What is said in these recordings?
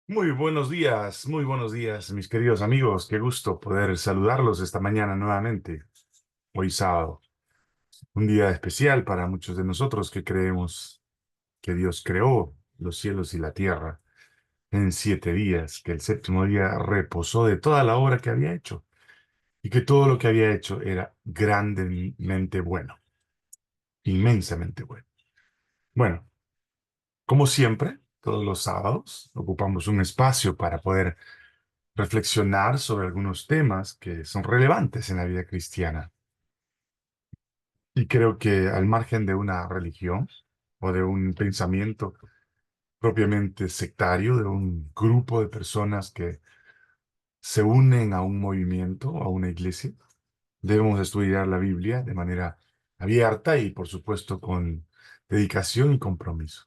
Muy buenos días, mis queridos amigos. Qué gusto poder saludarlos esta mañana nuevamente, hoy sábado. Un día especial para muchos de nosotros que creemos que Dios creó los cielos y la tierra en 7 días, que el séptimo día reposó de toda la obra que había hecho y que todo lo que había hecho era grandemente bueno, inmensamente bueno. Bueno, como siempre, todos los sábados ocupamos un espacio para poder reflexionar sobre algunos temas que son relevantes en la vida cristiana. Y creo que al margen de una religión o de un pensamiento propiamente sectario, de un grupo de personas que se unen a un movimiento, a una iglesia, debemos estudiar la Biblia de manera abierta y, por supuesto, con dedicación y compromiso.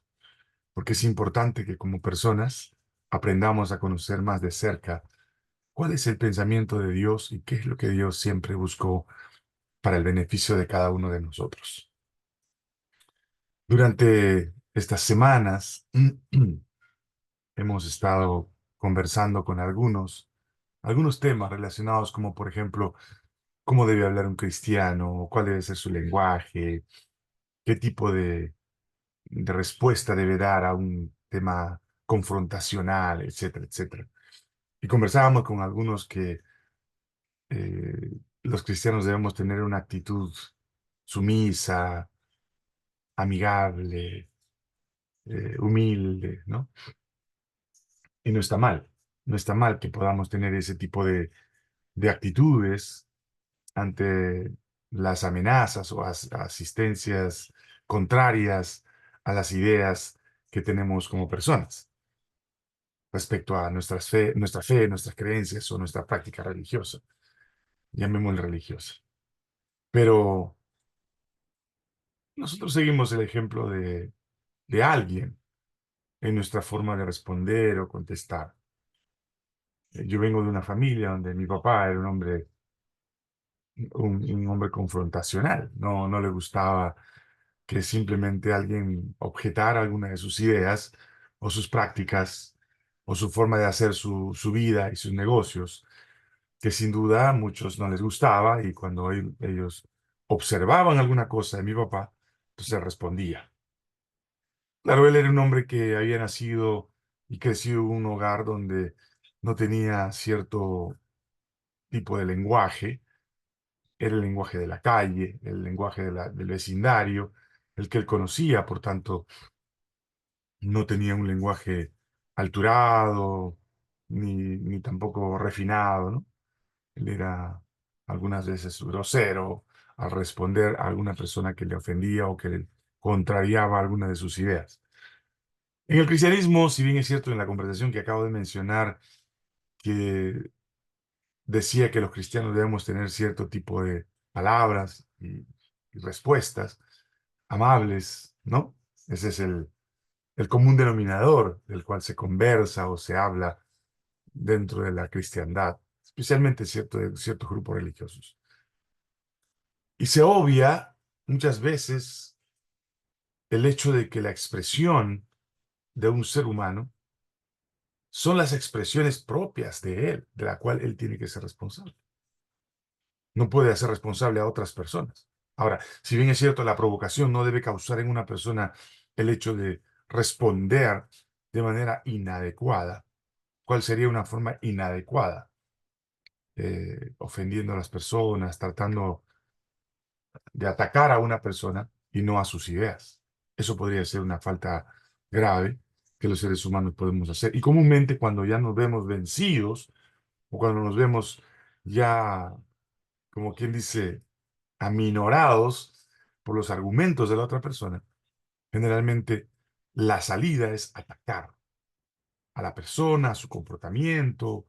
Porque es importante que como personas aprendamos a conocer más de cerca cuál es el pensamiento de Dios y qué es lo que Dios siempre buscó para el beneficio de cada uno de nosotros. Durante estas semanas hemos estado conversando con algunos temas relacionados como, por ejemplo, cómo debe hablar un cristiano, cuál debe ser su lenguaje, qué tipo de respuesta debe dar a un tema confrontacional, etcétera, etcétera. Y conversábamos con algunos que los cristianos debemos tener una actitud sumisa, amigable, humilde, ¿no? Y no está mal, no está mal que podamos tener ese tipo de actitudes ante las amenazas o asistencias contrarias a las ideas que tenemos como personas respecto a nuestras creencias o nuestra práctica religiosa, llamémosla religiosa. Pero nosotros seguimos el ejemplo de alguien en nuestra forma de responder o contestar. Yo vengo de una familia donde mi papá era un hombre confrontacional. No le gustaba que simplemente alguien objetara alguna de sus ideas o sus prácticas o su forma de hacer su vida y sus negocios, que sin duda a muchos no les gustaba y cuando ellos observaban alguna cosa de mi papá, entonces él respondía. Claro, él era un hombre que había nacido y crecido en un hogar donde no tenía cierto tipo de lenguaje, era el lenguaje de la calle, el lenguaje del vecindario, el que él conocía, por tanto, no tenía un lenguaje alturado, ni tampoco refinado, ¿no? Él era algunas veces grosero al responder a alguna persona que le ofendía o que le contrariaba alguna de sus ideas. En el cristianismo, si bien es cierto en la conversación que acabo de mencionar, que decía que los cristianos debemos tener cierto tipo de palabras y respuestas amables, ¿no? Ese es el común denominador del cual se conversa o se habla dentro de la cristiandad, especialmente de ciertos grupos religiosos. Y se obvia muchas veces el hecho de que la expresión de un ser humano son las expresiones propias de él, de la cual él tiene que ser responsable. No puede hacer responsable a otras personas. Ahora, si bien es cierto, la provocación no debe causar en una persona el hecho de responder de manera inadecuada. ¿Cuál sería una forma inadecuada? Ofendiendo a las personas, tratando de atacar a una persona y no a sus ideas. Eso podría ser una falta grave que los seres humanos podemos hacer. Y comúnmente cuando ya nos vemos vencidos o cuando nos vemos ya, como quien dice, aminorados por los argumentos de la otra persona, generalmente la salida es atacar a la persona, a su comportamiento,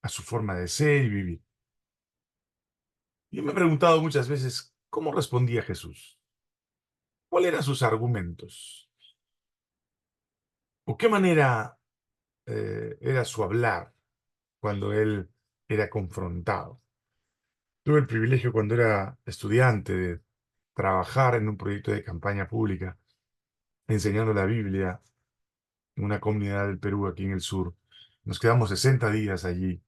a su forma de ser y vivir. Yo me he preguntado muchas veces cómo respondía Jesús, cuáles eran sus argumentos, o qué manera era su hablar cuando él era confrontado. Tuve el privilegio cuando era estudiante de trabajar en un proyecto de campaña pública, enseñando la Biblia en una comunidad del Perú aquí en el sur. Nos quedamos 60 días allí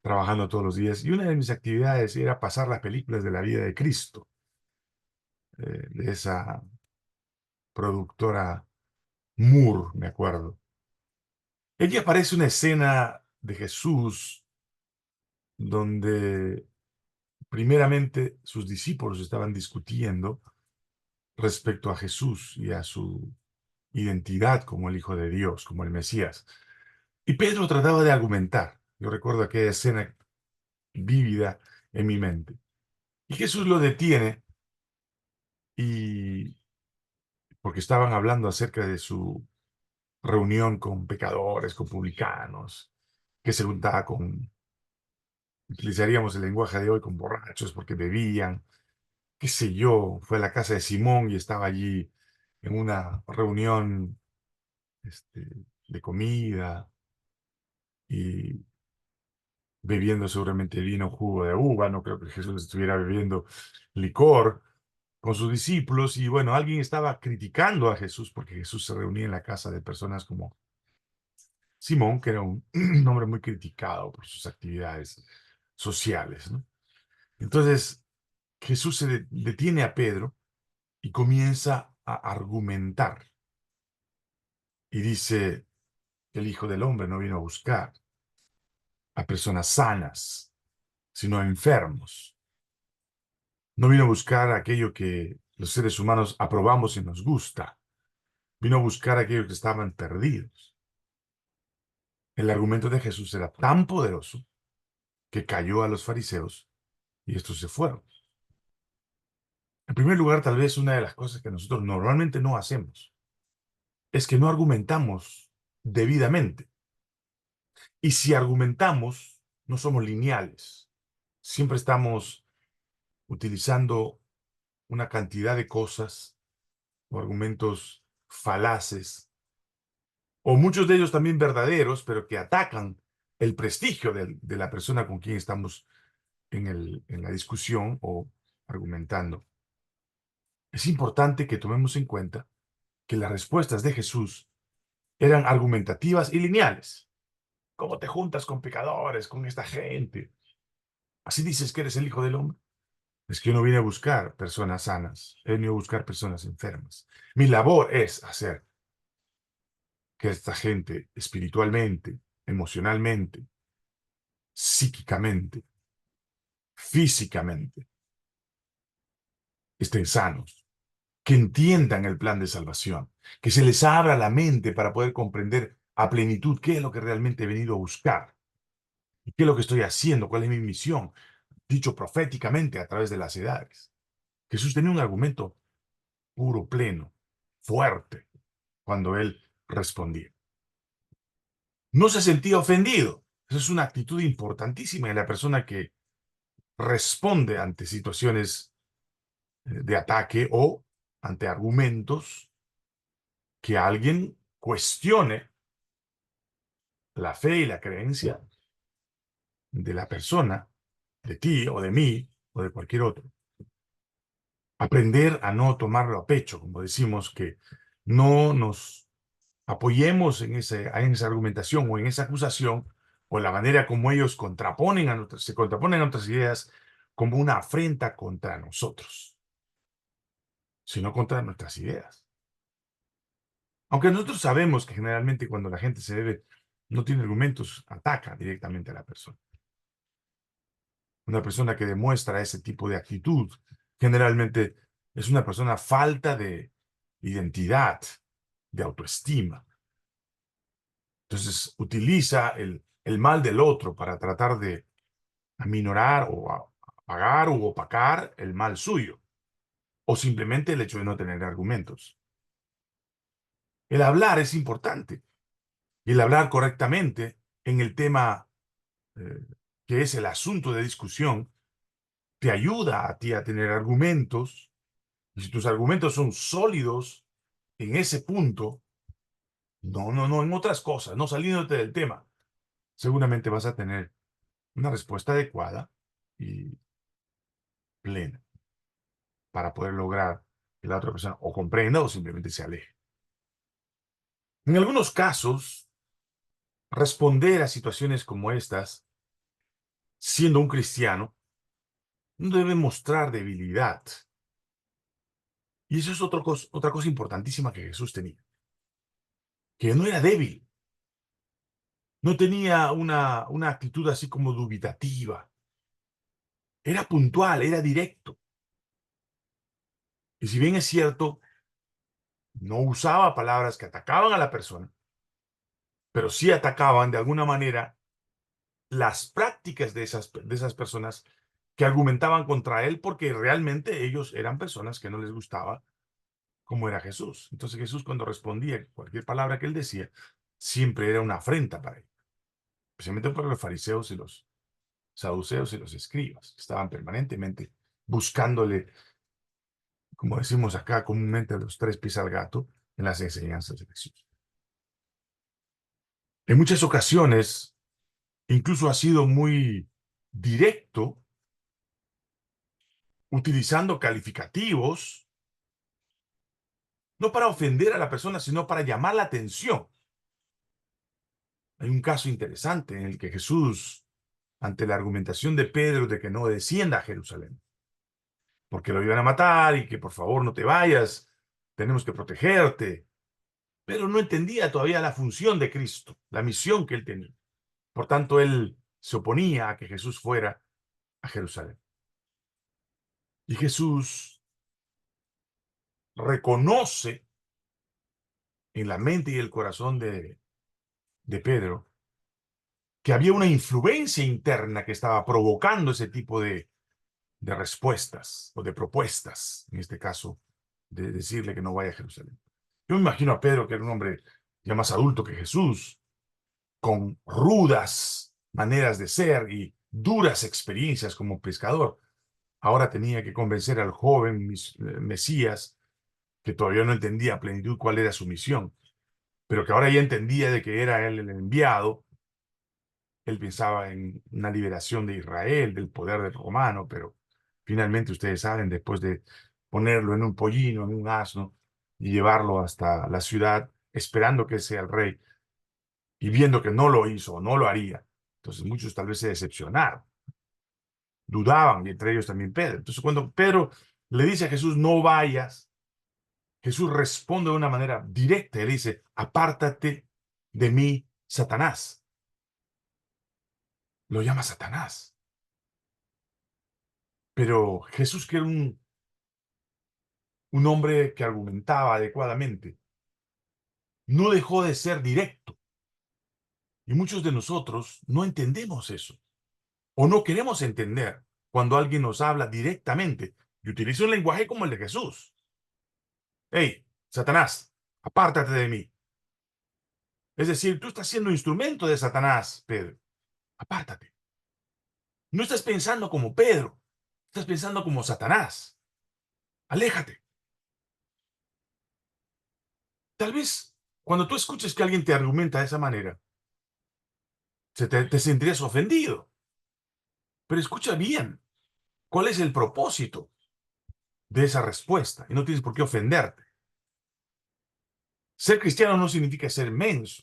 trabajando todos los días y una de mis actividades era pasar las películas de la vida de Cristo, de esa productora Moore, me acuerdo. Allí aparece una escena de Jesús donde primeramente sus discípulos estaban discutiendo respecto a Jesús y a su identidad como el Hijo de Dios, como el Mesías. Y Pedro trataba de argumentar. Yo recuerdo aquella escena vívida en mi mente. Y Jesús lo detiene y porque estaban hablando acerca de su reunión con pecadores, con publicanos, que se juntaba con, utilizaríamos el lenguaje de hoy, con borrachos porque bebían, qué sé yo, fue a la casa de Simón y estaba allí en una reunión este, de comida y bebiendo seguramente vino, jugo de uva, no creo que Jesús estuviera bebiendo licor con sus discípulos y bueno, alguien estaba criticando a Jesús porque Jesús se reunía en la casa de personas como Simón, que era un hombre muy criticado por sus actividades sociales, ¿no? Entonces, Jesús detiene a Pedro y comienza a argumentar y dice, el Hijo del Hombre no vino a buscar a personas sanas, sino a enfermos. No vino a buscar aquello que los seres humanos aprobamos y nos gusta. Vino a buscar a aquellos que estaban perdidos. El argumento de Jesús era tan poderoso que cayó a los fariseos y estos se fueron. En primer lugar, tal vez una de las cosas que nosotros normalmente no hacemos es que no argumentamos debidamente. Y si argumentamos, no somos lineales. Siempre estamos utilizando una cantidad de cosas o argumentos falaces, o muchos de ellos también verdaderos, pero que atacan el prestigio de la persona con quien estamos en la discusión o argumentando. Es importante que tomemos en cuenta que las respuestas de Jesús eran argumentativas y lineales. ¿Cómo te juntas con pecadores, con esta gente? ¿Así dices que eres el Hijo del Hombre? Es que yo no vine a buscar personas sanas, he venido a buscar personas enfermas. Mi labor es hacer que esta gente espiritualmente, emocionalmente, psíquicamente, físicamente, estén sanos, que entiendan el plan de salvación, que se les abra la mente para poder comprender a plenitud qué es lo que realmente he venido a buscar, y qué es lo que estoy haciendo, cuál es mi misión, dicho proféticamente a través de las edades. Jesús tenía un argumento puro, pleno, fuerte, cuando él respondía. No se sentía ofendido. Esa es una actitud importantísima en la persona que responde ante situaciones de ataque o ante argumentos que alguien cuestione la fe y la creencia de la persona, de ti o de mí o de cualquier otro. Aprender a no tomarlo a pecho, como decimos, que no nos apoyemos en esa argumentación o en esa acusación o la manera como ellos se contraponen a nuestras ideas como una afrenta contra nosotros, sino contra nuestras ideas. Aunque nosotros sabemos que generalmente cuando la gente no tiene argumentos, ataca directamente a la persona. Una persona que demuestra ese tipo de actitud generalmente es una persona falta de identidad, de autoestima. Entonces utiliza el mal del otro para tratar de aminorar o apagar o opacar el mal suyo, o simplemente el hecho de no tener argumentos. El hablar es importante, y el hablar correctamente en el tema eh, que es el asunto de discusión, te ayuda a ti a tener argumentos, y si tus argumentos son sólidos en ese punto, no en otras cosas, no saliéndote del tema, seguramente vas a tener una respuesta adecuada y plena para poder lograr que la otra persona o comprenda o simplemente se aleje. En algunos casos, responder a situaciones como estas, siendo un cristiano, no debe mostrar debilidad. Y eso es otra cosa importantísima que Jesús tenía, que no era débil, no tenía una actitud así como dubitativa, era puntual, era directo. Y si bien es cierto, no usaba palabras que atacaban a la persona, pero sí atacaban de alguna manera las prácticas de esas personas que argumentaban contra él porque realmente ellos eran personas que no les gustaba cómo era Jesús. Entonces Jesús cuando respondía cualquier palabra que él decía, siempre era una afrenta para él, especialmente para los fariseos y los saduceos y los escribas, que estaban permanentemente buscándole, como decimos acá comúnmente, los tres pies al gato en las enseñanzas de Jesús. En muchas ocasiones, incluso ha sido muy directo, utilizando calificativos, no para ofender a la persona, sino para llamar la atención. Hay un caso interesante en el que Jesús, ante la argumentación de Pedro de que no descienda a Jerusalén, porque lo iban a matar y que por favor no te vayas, tenemos que protegerte, pero no entendía todavía la función de Cristo, la misión que él tenía. Por tanto, él se oponía a que Jesús fuera a Jerusalén. Y Jesús reconoce en la mente y el corazón de Pedro que había una influencia interna que estaba provocando ese tipo de respuestas o de propuestas, en este caso, de decirle que no vaya a Jerusalén. Yo me imagino a Pedro, que era un hombre ya más adulto que Jesús, con rudas maneras de ser y duras experiencias como pescador. Ahora tenía que convencer al joven Mesías, que todavía no entendía a plenitud cuál era su misión, pero que ahora ya entendía de que era él el enviado. Él pensaba en una liberación de Israel, del poder del romano, pero finalmente ustedes saben, después de ponerlo en un pollino, en un asno, y llevarlo hasta la ciudad, esperando que sea el rey, y viendo que no lo hizo, no lo haría. Entonces muchos tal vez se decepcionaron, dudaban, y entre ellos también Pedro. Entonces cuando Pedro le dice a Jesús, no vayas, Jesús responde de una manera directa, le dice, apártate de mí, Satanás. Lo llama Satanás. Pero Jesús, que era un hombre que argumentaba adecuadamente, no dejó de ser directo. Y muchos de nosotros no entendemos eso, o no queremos entender cuando alguien nos habla directamente y utiliza un lenguaje como el de Jesús. Hey, Satanás, apártate de mí. Es decir, tú estás siendo instrumento de Satanás, Pedro. Apártate. No estás pensando como Pedro, estás pensando como Satanás. Aléjate. Tal vez cuando tú escuches que alguien te argumenta de esa manera, te sentirías ofendido. Pero escucha bien, ¿cuál es el propósito de esa respuesta? Y no tienes por qué ofenderte. Ser cristiano no significa ser menso.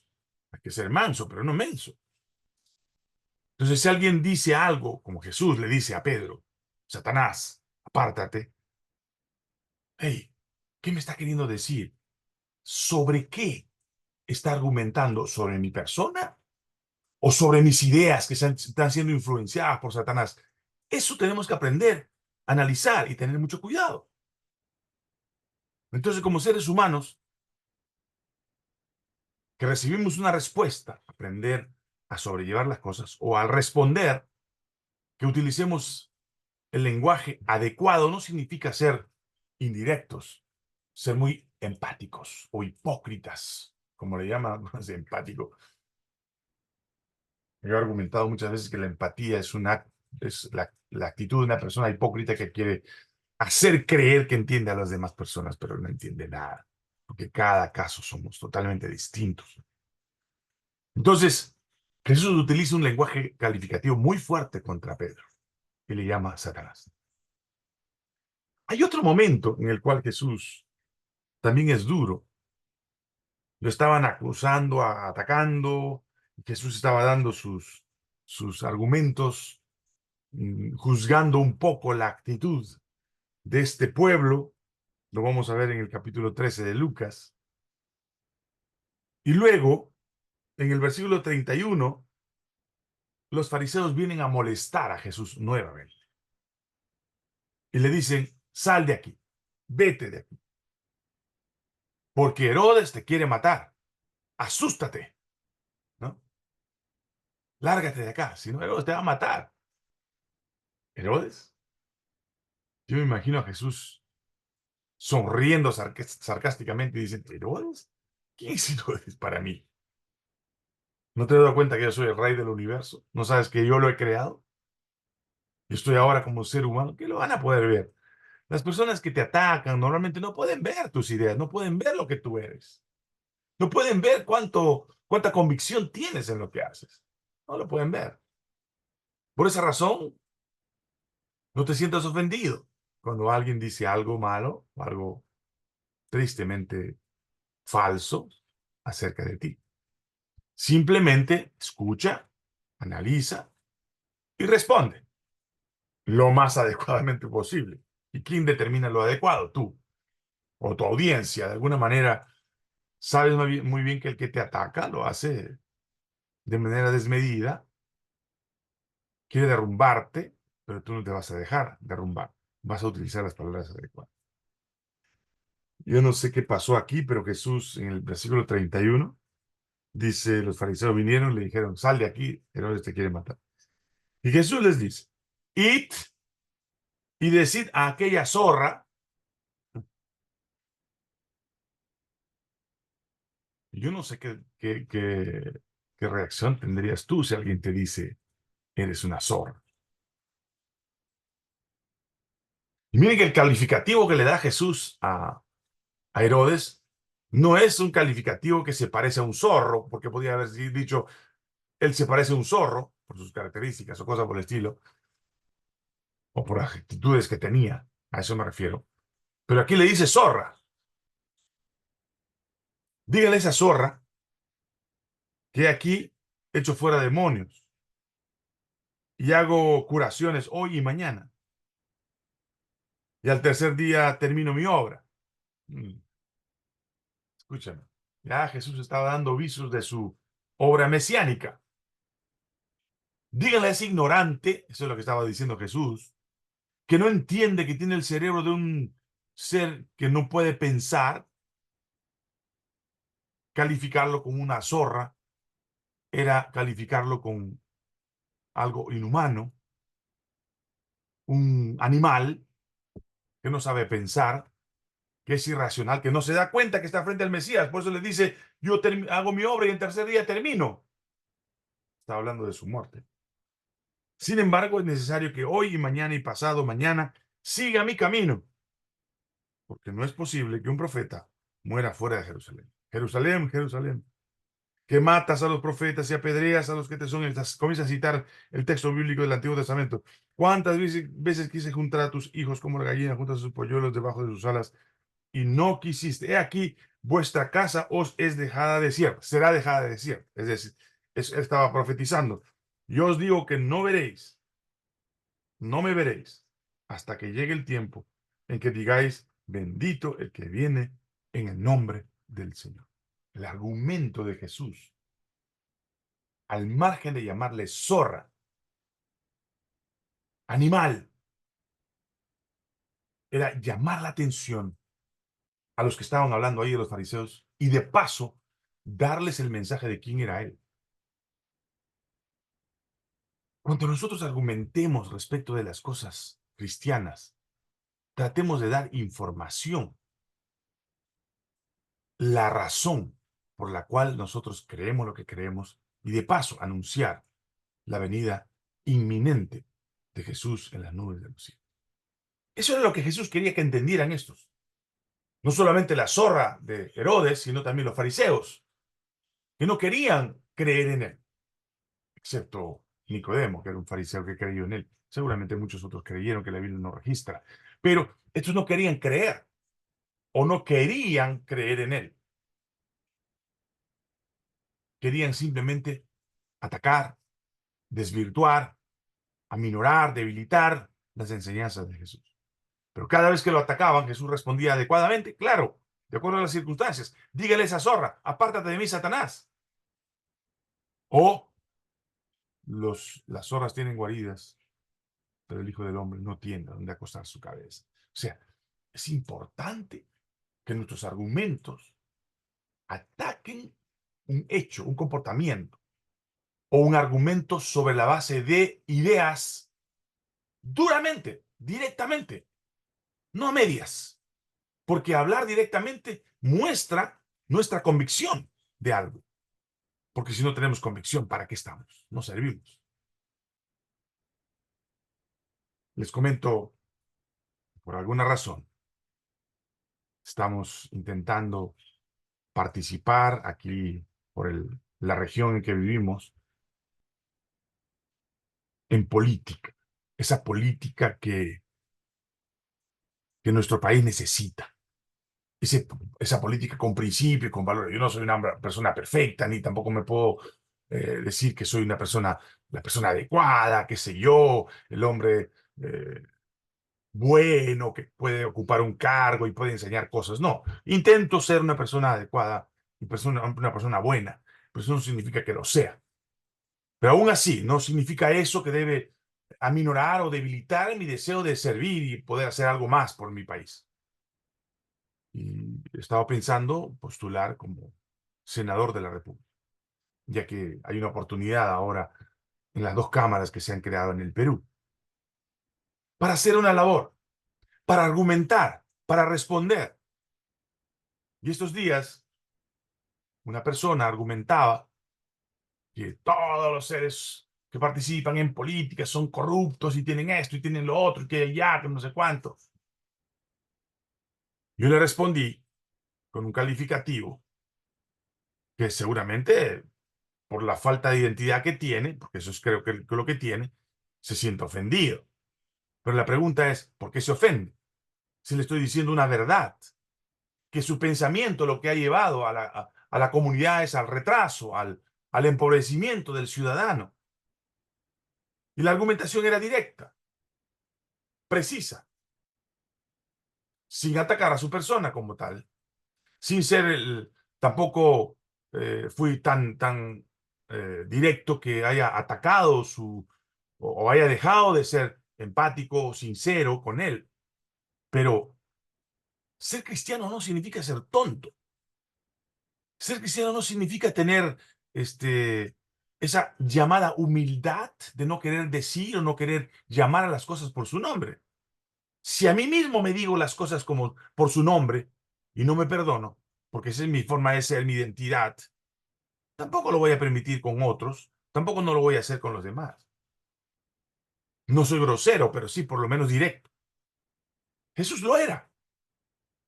Hay que ser manso, pero no menso. Entonces, si alguien dice algo, como Jesús le dice a Pedro, Satanás, apártate. Hey, ¿qué me está queriendo decir? ¿Sobre qué está argumentando? ¿Sobre mi persona? ¿O sobre mis ideas que están siendo influenciadas por Satanás? Eso tenemos que aprender, analizar y tener mucho cuidado. Entonces, como seres humanos, que recibimos una respuesta, aprender a sobrellevar las cosas, o al responder, que utilicemos el lenguaje adecuado, no significa ser indirectos, ser muy empáticos o hipócritas, como le llaman más empático. Yo he argumentado muchas veces que la empatía es la actitud de una persona hipócrita que quiere hacer creer que entiende a las demás personas, pero no entiende nada, porque cada caso somos totalmente distintos. Entonces, Jesús utiliza un lenguaje calificativo muy fuerte contra Pedro, que le llama Satanás. Hay otro momento en el cual Jesús también es duro. Lo estaban acusando, atacando, Jesús estaba dando sus argumentos, juzgando un poco la actitud de este pueblo. Lo vamos a ver en el capítulo 13 de Lucas. Y luego, en el versículo 31, los fariseos vienen a molestar a Jesús nuevamente. Y le dicen, sal de aquí, vete de aquí, porque Herodes te quiere matar. Asústate, ¿no? Lárgate de acá, si no Herodes te va a matar. ¿Herodes? Yo me imagino a Jesús sonriendo sarcásticamente y diciendo, ¿Herodes? ¿Quién es Herodes para mí? ¿No te has dado cuenta que yo soy el rey del universo? ¿No sabes que yo lo he creado? Yo estoy ahora como ser humano. ¿Qué lo van a poder ver? Las personas que te atacan normalmente no pueden ver tus ideas, no pueden ver lo que tú eres. No pueden ver cuánta convicción tienes en lo que haces. No lo pueden ver. Por esa razón, no te sientas ofendido cuando alguien dice algo malo, algo tristemente falso acerca de ti. Simplemente escucha, analiza y responde lo más adecuadamente posible. ¿Y quién determina lo adecuado? Tú o tu audiencia. De alguna manera, sabes muy bien que el que te ataca lo hace de manera desmedida, quiere derrumbarte, pero tú no te vas a dejar derrumbar. Vas a utilizar las palabras adecuadas. Yo no sé qué pasó aquí, pero Jesús en el versículo 31 dice, los fariseos vinieron y le dijeron, sal de aquí, Herodes te quiere matar. Y Jesús les dice, id y decid a aquella zorra. Yo no sé qué reacción tendrías tú si alguien te dice, eres una zorra. Y miren que el calificativo que le da Jesús a Herodes no es un calificativo que se parece a un zorro, porque podría haber dicho, él se parece a un zorro por sus características o cosas por el estilo, o por las actitudes que tenía, a eso me refiero. Pero aquí le dice zorra. Dígale a esa zorra que aquí echo fuera demonios y hago curaciones hoy y mañana. Y al tercer día termino mi obra. Mm, Escúchame. Ya Jesús estaba dando visos de su obra mesiánica. Dígale a ese ignorante, eso es lo que estaba diciendo Jesús, que no entiende que tiene el cerebro de un ser que no puede pensar, calificarlo como una zorra era calificarlo con algo inhumano, un animal que no sabe pensar, que es irracional, que no se da cuenta que está frente al Mesías. Por eso le dice, yo hago mi obra y en tercer día termino. Está hablando de su muerte. Sin embargo, es necesario que hoy y mañana y pasado mañana siga mi camino, porque no es posible que un profeta muera fuera de Jerusalén. Jerusalén, Jerusalén, que matas a los profetas y apedreas a los que te son. Comienza a citar el texto bíblico del Antiguo Testamento. ¿Cuántas veces quise juntar a tus hijos como la gallina junta a sus polluelos debajo de sus alas y no quisiste? He aquí, vuestra casa os es dejada desierta, será dejada desierta. Es decir, él estaba profetizando. Yo os digo que no veréis, no me veréis, hasta que llegue el tiempo en que digáis, bendito el que viene en el nombre del Señor. El argumento de Jesús, al margen de llamarle zorra, animal, era llamar la atención a los que estaban hablando ahí de los fariseos y de paso darles el mensaje de quién era él. Cuando nosotros argumentemos respecto de las cosas cristianas, tratemos de dar información, la razón por la cual nosotros creemos lo que creemos y de paso anunciar la venida inminente de Jesús en las nubes de los cielos. Eso era lo que Jesús quería que entendieran estos. No solamente la zorra de Herodes, sino también los fariseos, que no querían creer en él, excepto Nicodemo, que era un fariseo que creyó en él. Seguramente muchos otros creyeron, que la Biblia no registra. Pero estos no querían creer o no querían creer en él. Querían simplemente atacar, desvirtuar, aminorar, debilitar las enseñanzas de Jesús. Pero cada vez que lo atacaban, Jesús respondía adecuadamente, claro, de acuerdo a las circunstancias. Dígale a esa zorra, apártate de mí, Satanás. O las zorras tienen guaridas, pero el Hijo del Hombre no tiene donde acostar su cabeza. O sea, es importante que nuestros argumentos ataquen un hecho, un comportamiento o un argumento sobre la base de ideas duramente, directamente, no a medias, porque hablar directamente muestra nuestra convicción de algo, porque si no tenemos convicción, ¿para qué estamos? No servimos. Les comento, por alguna razón, estamos intentando participar aquí por la región en que vivimos en política, esa política que nuestro país necesita. Esa política con principio y con valores. Yo no soy una persona perfecta, ni tampoco me puedo decir que soy la persona adecuada, qué sé yo, el hombre bueno, que puede ocupar un cargo y puede enseñar cosas. No, intento ser una persona adecuada y una persona buena, pero eso no significa que lo sea. Pero aún así, no significa eso que debe aminorar o debilitar mi deseo de servir y poder hacer algo más por mi país. Y estaba pensando postular como senador de la República, ya que hay una oportunidad ahora en las dos cámaras que se han creado en el Perú, para hacer una labor, para argumentar, para responder. Y estos días, una persona argumentaba que todos los seres que participan en política son corruptos y tienen esto y tienen lo otro y que ya, que no sé cuánto. Yo le respondí con un calificativo que seguramente por la falta de identidad que tiene, porque eso es creo que lo que tiene, se siente ofendido. Pero la pregunta es, ¿por qué se ofende? Si le estoy diciendo una verdad, que su pensamiento lo que ha llevado a la comunidad es al retraso, al empobrecimiento del ciudadano. Y la argumentación era directa, precisa, sin atacar a su persona como tal, sin ser tampoco fui tan directo que haya atacado o haya dejado de ser empático o sincero con él. Pero ser cristiano no significa ser tonto. Ser cristiano no significa tener esa llamada humildad de no querer decir o no querer llamar a las cosas por su nombre. Si a mí mismo me digo las cosas como por su nombre y no me perdono, porque esa es mi forma de ser, mi identidad, tampoco lo voy a permitir con otros, tampoco no lo voy a hacer con los demás. No soy grosero, pero sí por lo menos directo. Jesús lo era.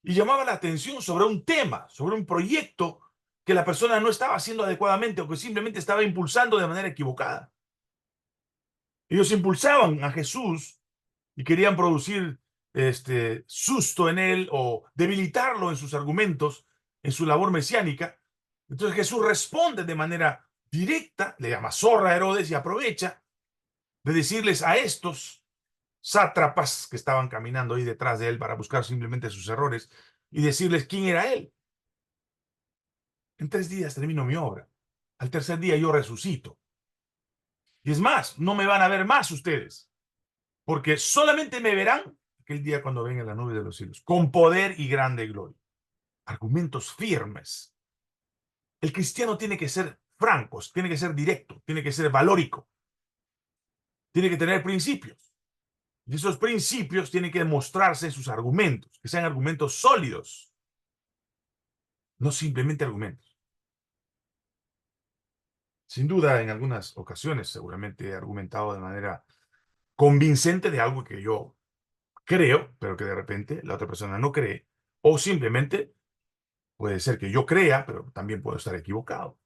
Y llamaba la atención sobre un tema, sobre un proyecto que la persona no estaba haciendo adecuadamente o que simplemente estaba impulsando de manera equivocada. Ellos impulsaban a Jesús y querían producir susto en él o debilitarlo en sus argumentos, en su labor mesiánica. Entonces Jesús responde de manera directa, le llama zorra a Herodes y aprovecha de decirles a estos sátrapas que estaban caminando ahí detrás de él para buscar simplemente sus errores y decirles quién era él. En 3 días termino mi obra. Al tercer día yo resucito. Y es más, no me van a ver más ustedes, porque solamente me verán aquel día cuando venga la nube de los cielos, con poder y grande gloria. Argumentos firmes. El cristiano tiene que ser franco, tiene que ser directo, tiene que ser valórico, tiene que tener principios. Y esos principios tienen que demostrarse en sus argumentos, que sean argumentos sólidos, no simplemente argumentos. Sin duda, en algunas ocasiones seguramente he argumentado de manera convincente de algo que yo creo, pero que de repente la otra persona no cree, o simplemente puede ser que yo crea, pero también puedo estar equivocado.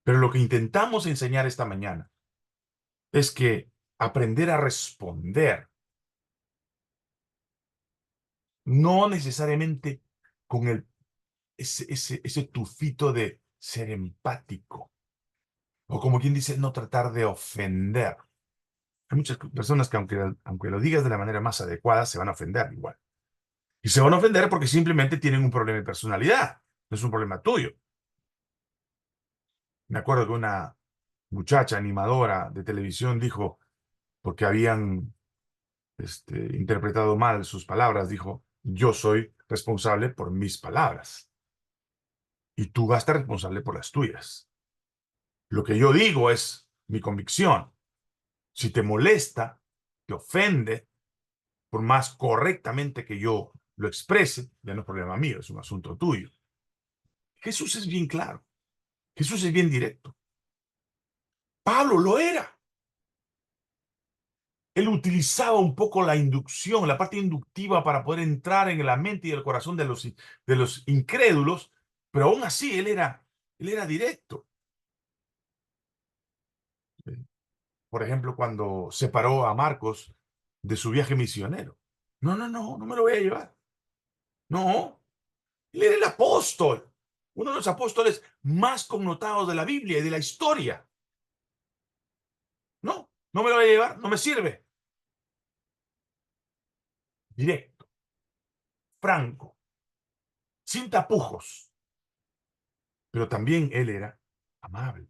Pero lo que intentamos enseñar esta mañana es que aprender a responder, no necesariamente con ese tufito de ser empático, O como quien dice, no tratar de ofender. Hay muchas personas que aunque lo digas de la manera más adecuada, se van a ofender igual. Y se van a ofender porque simplemente tienen un problema de personalidad. No es un problema tuyo. Me acuerdo que una muchacha animadora de televisión dijo, porque habían interpretado mal sus palabras, dijo, yo soy responsable por mis palabras y tú vas a estar responsable por las tuyas. Lo que yo digo es mi convicción. Si te molesta, te ofende, por más correctamente que yo lo exprese, ya no es problema mío, es un asunto tuyo. Jesús es bien claro. Jesús es bien directo. Pablo lo era. Él utilizaba un poco la inducción, la parte inductiva para poder entrar en la mente y el corazón de los incrédulos, pero aún así él era directo. Por ejemplo, cuando separó a Marcos de su viaje misionero. No, no, no, no me lo voy a llevar. No, él era el apóstol, uno de los apóstoles más connotados de la Biblia y de la historia. No, no me lo voy a llevar, no me sirve. Directo, franco, sin tapujos. Pero también él era amable.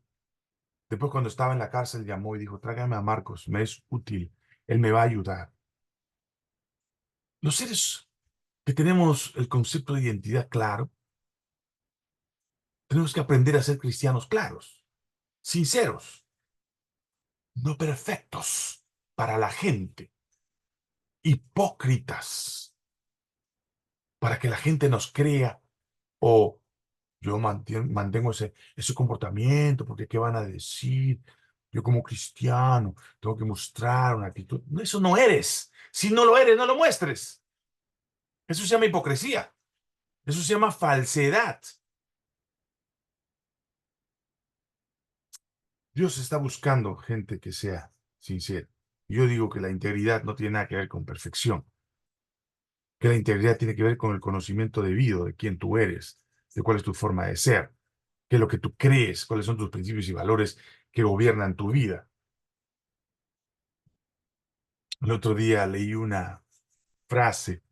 Después, cuando estaba en la cárcel, llamó y dijo, tráigame a Marcos, me es útil, él me va a ayudar. Los seres que tenemos el concepto de identidad claro, tenemos que aprender a ser cristianos claros, sinceros, no perfectos para la gente, hipócritas, para que la gente nos crea o yo mantengo ese comportamiento porque ¿qué van a decir? Yo como cristiano tengo que mostrar una actitud. No, eso no eres. Si no lo eres, no lo muestres. Eso se llama hipocresía. Eso se llama falsedad. Dios está buscando gente que sea sincera. Yo digo que la integridad no tiene nada que ver con perfección, que la integridad tiene que ver con el conocimiento debido de quién tú eres, de cuál es tu forma de ser, qué es lo que tú crees, cuáles son tus principios y valores que gobiernan tu vida. El otro día leí una frase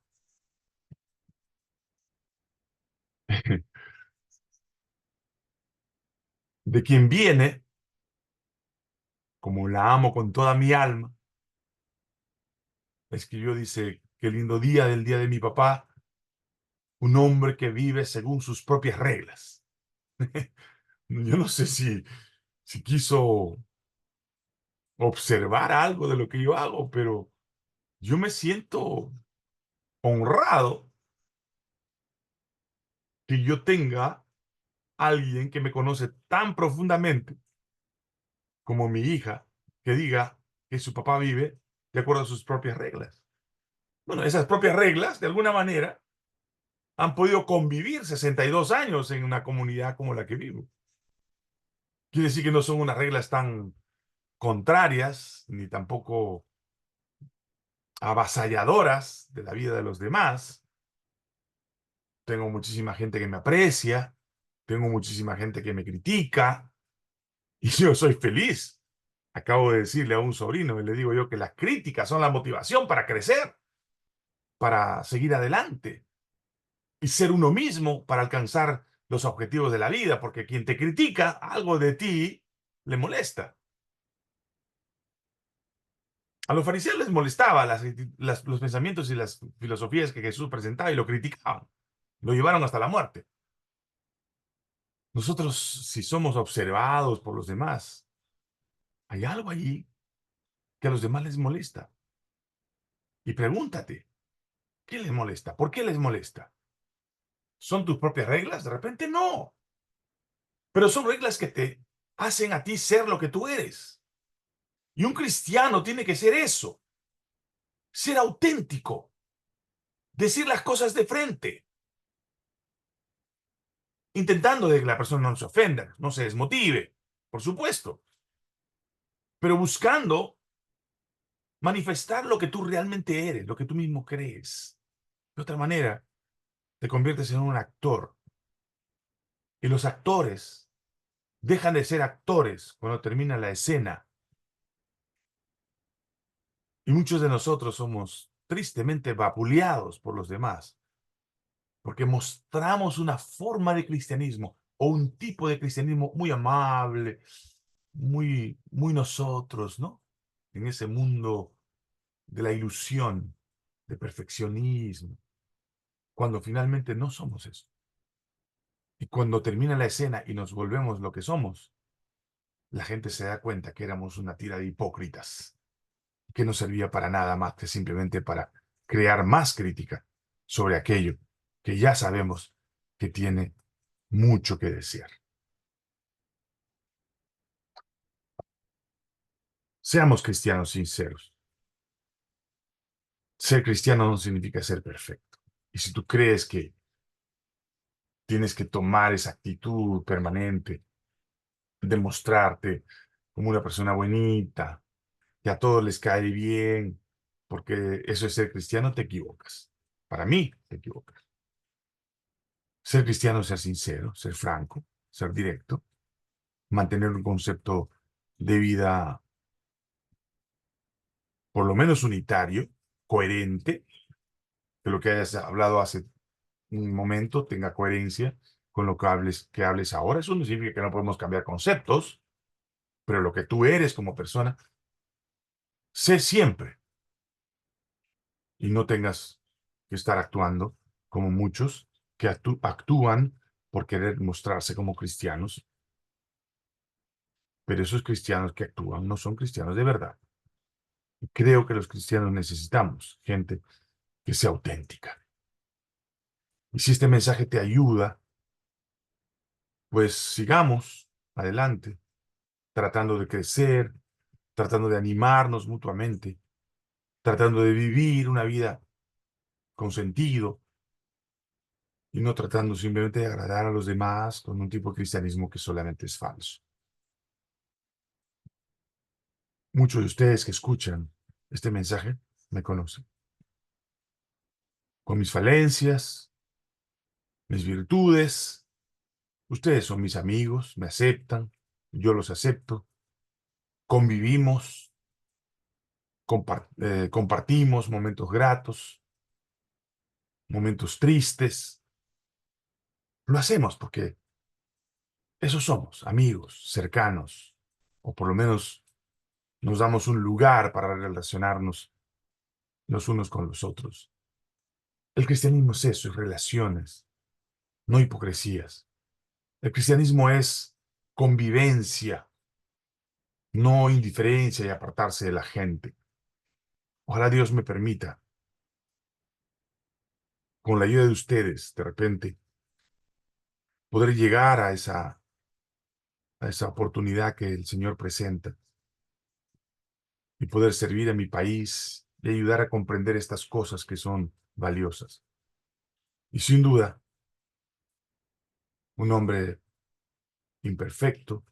de quien viene, como la amo con toda mi alma, escribió, dice, qué lindo día del día de mi papá, un hombre que vive según sus propias reglas. Yo no sé si quiso observar algo de lo que yo hago, pero yo me siento honrado que yo tenga alguien que me conoce tan profundamente como mi hija, que diga que su papá vive de acuerdo a sus propias reglas. Bueno, esas propias reglas, de alguna manera, han podido convivir 62 años en una comunidad como la que vivo. Quiere decir que no son unas reglas tan contrarias, ni tampoco avasalladoras de la vida de los demás. Tengo muchísima gente que me aprecia, tengo muchísima gente que me critica, y yo soy feliz. Acabo de decirle a un sobrino, y le digo yo que las críticas son la motivación para crecer, para seguir adelante y ser uno mismo para alcanzar los objetivos de la vida, porque quien te critica, algo de ti le molesta. A los fariseos les molestaba los pensamientos y las filosofías que Jesús presentaba y lo criticaban. Lo llevaron hasta la muerte. Nosotros, si somos observados por los demás, hay algo allí que a los demás les molesta. Y pregúntate, ¿qué les molesta? ¿Por qué les molesta? ¿Son tus propias reglas? De repente no. Pero son reglas que te hacen a ti ser lo que tú eres. Y un cristiano tiene que ser eso, ser auténtico, decir las cosas de frente, intentando de que la persona no se ofenda, no se desmotive, por supuesto, pero buscando manifestar lo que tú realmente eres, lo que tú mismo crees. De otra manera, te conviertes en un actor. Y los actores Dejan de ser actores cuando termina la escena. Y muchos de nosotros somos tristemente vapuleados por los demás, porque mostramos una forma de cristianismo o un tipo de cristianismo muy amable, muy nosotros, ¿no? En ese mundo de la ilusión, de perfeccionismo, cuando finalmente no somos eso. Y cuando termina la escena y nos volvemos lo que somos, la gente se da cuenta que éramos una tira de hipócritas, que no servía para nada más que simplemente para crear más crítica sobre aquello que ya sabemos que tiene mucho que decir. Seamos cristianos sinceros. Ser cristiano no significa ser perfecto. Y si tú crees que tienes que tomar esa actitud permanente, demostrarte como una persona bonita, que a todos les cae bien, porque eso es ser cristiano, te equivocas. Para mí, te equivocas. Ser cristiano es ser sincero, ser franco, ser directo, mantener un concepto de vida por lo menos unitario, coherente, que lo que hayas hablado hace un momento tenga coherencia con lo que hables ahora. Eso no significa que no podemos cambiar conceptos, pero lo que tú eres como persona, sé siempre y no tengas que estar actuando como muchos que actúan por querer mostrarse como cristianos, pero esos cristianos que actúan no son cristianos de verdad. Creo que los cristianos necesitamos gente que sea auténtica. Y si este mensaje te ayuda, pues sigamos adelante, tratando de crecer, tratando de animarnos mutuamente, tratando de vivir una vida con sentido y no tratando simplemente de agradar a los demás con un tipo de cristianismo que solamente es falso. Muchos de ustedes que escuchan este mensaje me conocen, con mis falencias, mis virtudes. Ustedes son mis amigos, me aceptan, yo los acepto, convivimos, compartimos momentos gratos, momentos tristes. Lo hacemos porque esos somos, amigos, cercanos, o por lo menos nos damos un lugar para relacionarnos los unos con los otros. El cristianismo es eso, es relaciones, no hipocresías. El cristianismo es convivencia, no indiferencia y apartarse de la gente. Ojalá Dios me permita, con la ayuda de ustedes, de repente, poder llegar a esa oportunidad que el Señor presenta y poder servir a mi país y ayudar a comprender estas cosas que son valiosas. Y sin duda, un hombre imperfecto,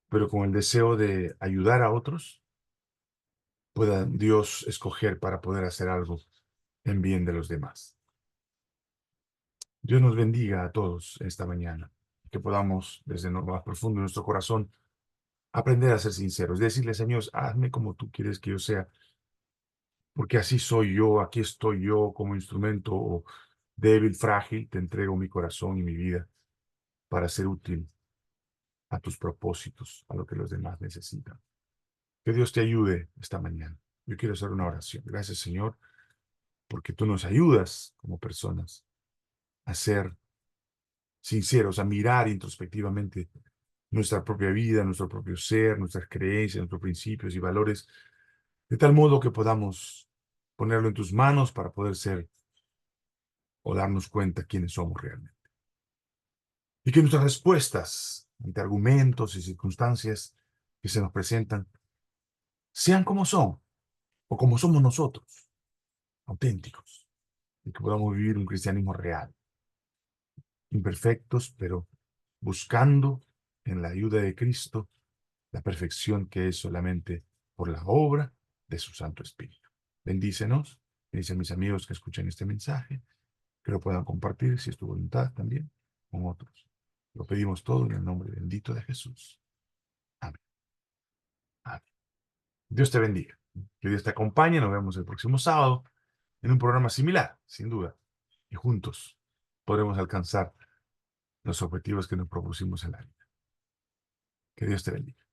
pero con el deseo de ayudar a otros, pueda Dios escoger para poder hacer algo en bien de los demás. Dios nos bendiga a todos esta mañana, que podamos desde lo más profundo de nuestro corazón aprender a ser sinceros, decirle, Señor, hazme como tú quieres que yo sea, porque así soy yo, aquí estoy yo como instrumento débil, frágil, te entrego mi corazón y mi vida para ser útil a tus propósitos, a lo que los demás necesitan. Que Dios te ayude esta mañana. Yo quiero hacer una oración. Gracias, Señor, porque tú nos ayudas como personas a ser sinceros, a mirar introspectivamente nuestra propia vida, nuestro propio ser, nuestras creencias, nuestros principios y valores, de tal modo que podamos ponerlo en tus manos para poder ser o darnos cuenta quiénes somos realmente. Y que nuestras respuestas ante argumentos y circunstancias que se nos presentan sean como son o como somos nosotros, auténticos, y que podamos vivir un cristianismo real, imperfectos, pero buscando en la ayuda de Cristo la perfección que es solamente por la obra de su Santo Espíritu. Bendícenos, dicen mis amigos que escuchen este mensaje, que lo puedan compartir, si es tu voluntad también, con otros. Lo pedimos todo en el nombre bendito de Jesús. Amén. Amén. Dios te bendiga. Que Dios te acompañe. Nos vemos el próximo sábado en un programa similar, sin duda. Y juntos podremos alcanzar los objetivos que nos propusimos en la vida. Que Dios te bendiga.